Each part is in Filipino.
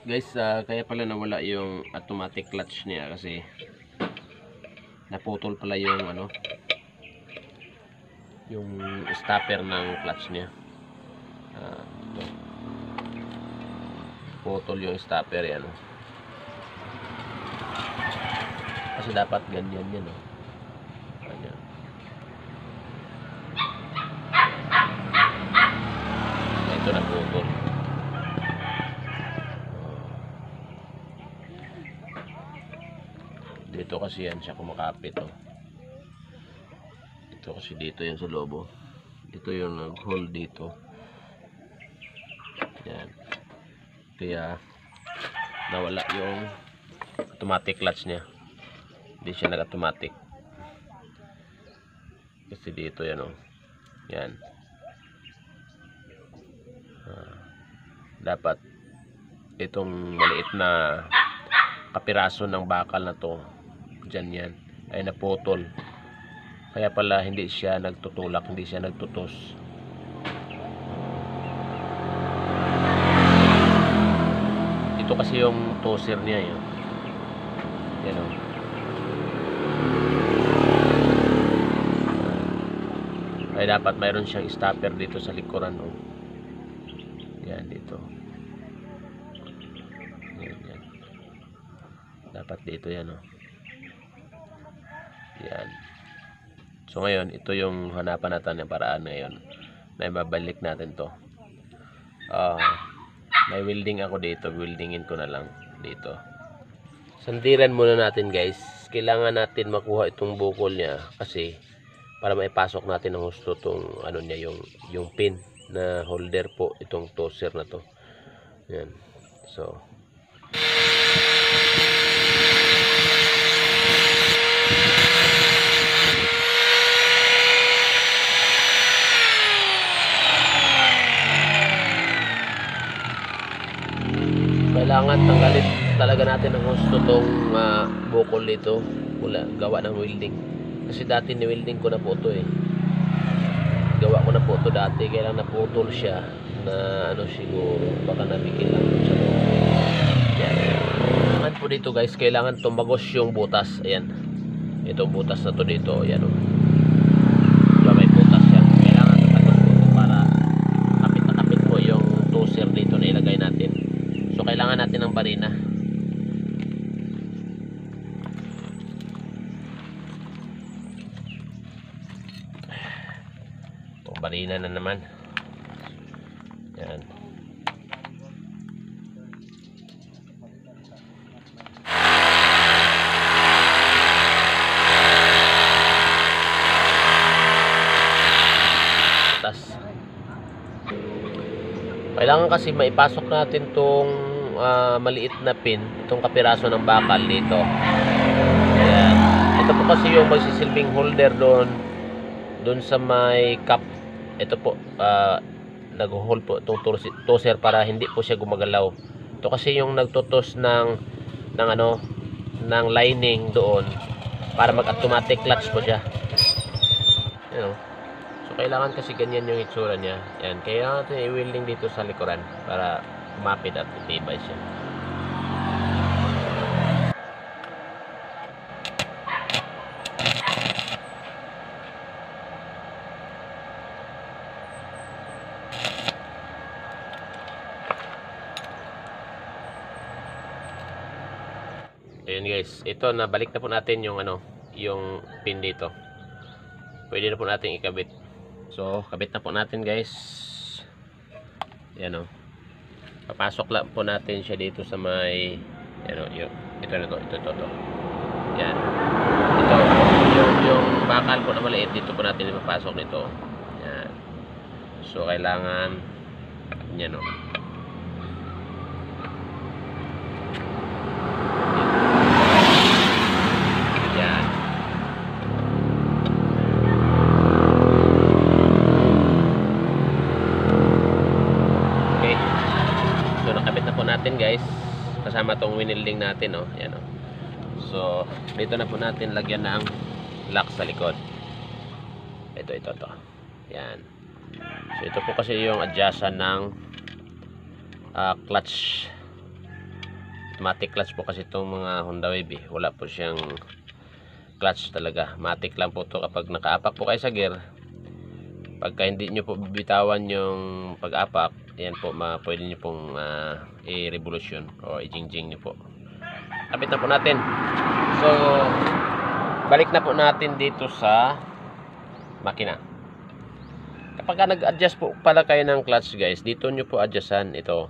Guys, kaya pala nawala yung automatic clutch niya kasi naputol pala yung yung stopper ng clutch niya. Ito. Putol yung stopper yan. Kasi dapat ganyan yan, no? Ganyan. Ito na putol. Dito kasi yan siya kumakapit, oh. Ito kasi dito yan sa lobo. Ito yung nag-hold dito. Yan. Kaya nawala yung automatic clutch niya. Hindi siya nag-automatic. Kasi dito yan, oh. Yan. Dapat itong maliit na kapiraso ng bakal na to, dyan yan, ay naputol. Kaya pala hindi siya nagtutulak, hindi siya nagtutos. Ito kasi yung toser niya yun. Yan, o. Ay dapat mayroon siyang stopper dito sa likuran, o. Yan dito. Yan. Dapat dito yan, o. Yan. So ngayon, ito yung hanapan natin ng paraan ngayon na ibabalik natin to. May welding ako dito, weldingin ko na lang dito. Sandiran muna natin, guys. Kailangan natin makuha itong bukol niya kasi para maipasok natin ng husto tong niya, yung pin na holder po itong toser na to. Yan. So kailangan tanggalin talaga natin ang gusto tong bukol dito gawa ng welding kasi dati ni welding ko na po ito gawa ko na po ito dati kaya lang naputol siya na siguro baka nabigil lang sa loob. Yan. Kailangan po dito, guys, kailangan tumagos yung butas. Ayan, itong butas na to dito, ayan, may butas yan, kailangan tumagos po para kapit na kapit po yung toser dito na ilagay natin. So kailangan natin ng barina. Itong barina na naman. Yan. Kailangan kasi maipasok natin tong maliit na pin, itong kapiraso ng bakal dito. Ayan. Ito po kasi yung magsisilbing holder doon sa may cup. Ito po, nag-hold po itong toser para hindi po siya gumagalaw. Ito kasi yung nagtutos ng lining doon para mag-automatic clutch po siya. Ayan, so kailangan kasi ganyan yung itsura niya. Yan, kaya natin i-welding dito sa likuran para kumapit at itibay siya. Ayun, guys, ito nabalik na po natin yung yung pin dito. Pwede na po natin ikabit. So kabit na po natin, guys. Yan, papasok lang po natin siya dito sa may ito na to. Yan. Ito yung bakal po na maliit, dito po natin ipapasok nito. Yan. So kailangan yan, natin, guys, kasama tong winilding natin, yan, so dito na po natin lagyan ng lock sa likod. Ito yan. So ito po kasi yung adjustan ng clutch Automatic clutch po kasi itong mga Honda Wave eh. Wala po siyang clutch talaga. Matic lang po to kapag nakaapak po kayo sa gear. Pagka hindi nyo po bibitawan yung pag-apak, yan po, pwede nyo pong i-revolution o i-jing-jing nyo po. Kapit na po natin. So, balik na po natin dito sa makina. Kapag nag-adjust po pala kayo ng clutch guys, dito nyo po adjustan ito.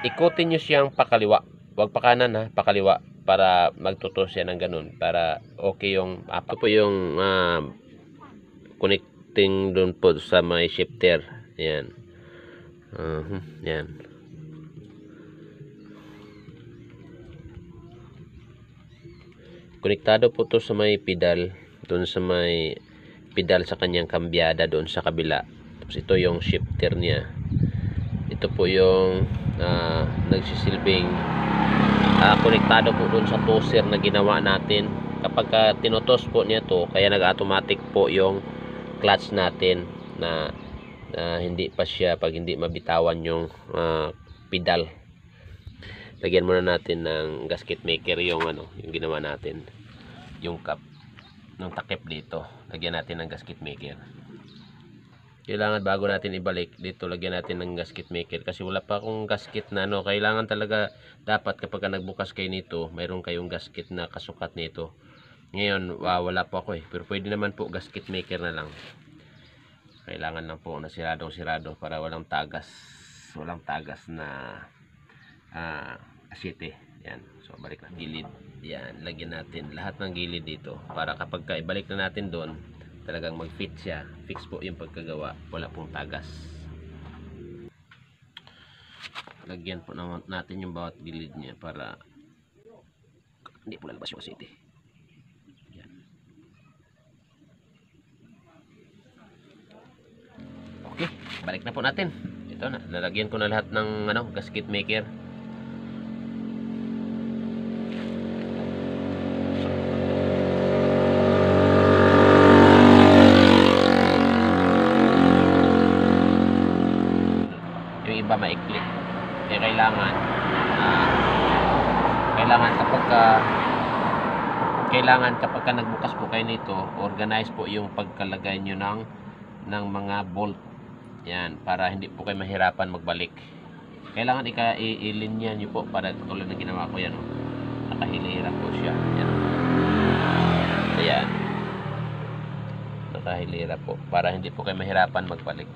Ikutin nyo siyang pakaliwa. Huwag pa kanan ha, pakaliwa. Para magtutos yan ng ganun. Para okay yung apak. Ito po yung connecting doon po sa may shifter. Yan. Yan. Konektado po to sa may pedal. Doon sa may pedal sa kanyang kambyada doon sa kabila. Tapos ito yung shifter niya. Ito po yung nagsisilbing konektado po doon sa toser na ginawa natin. Kapag tinutos po niya to, kaya nag-automatic po yung clutch natin na hindi pa siya pag hindi mabitawan yung pedal. Lagyan muna natin ng gasket maker yung yung ginawa natin, yung cap ng takip dito. Lagyan natin ng gasket maker. Kailangan bago natin ibalik dito, lagyan natin ng gasket maker kasi wala pa akong gasket na kailangan talaga, dapat kapag nagbukas kayo nito, mayroon kayong gasket na kasukat nito. Ngayon wala pa ako pero pwede naman po gasket maker na lang. Kailangan lang po na siradong-sirado para walang tagas na asite. Yan. So balik na gilid. Yan, lagyan natin lahat ng gilid dito para kapag ibalik na natin doon, talagang mag-fit siya. Fix po yung pagkagawa. Wala pong tagas. Lagyan po natin yung bawat gilid niya para hindi po lalabas yung asite. Yan. Okay, balik na po natin. Ito na, nalagyan ko na lahat ng gasket maker. Iba maikli. Kaya kailangan kapag nagbukas po kayo nito, organize po yung pagkalagay nyo ng mga bolt. Yan, para hindi po kayo mahirapan magbalik. Kailangan ilinya nyo po para tulad ng ginawa ko yan. Nakahilira po siya. Yan. Ayan. Nakahilira po para hindi po kayo mahirapan magbalik.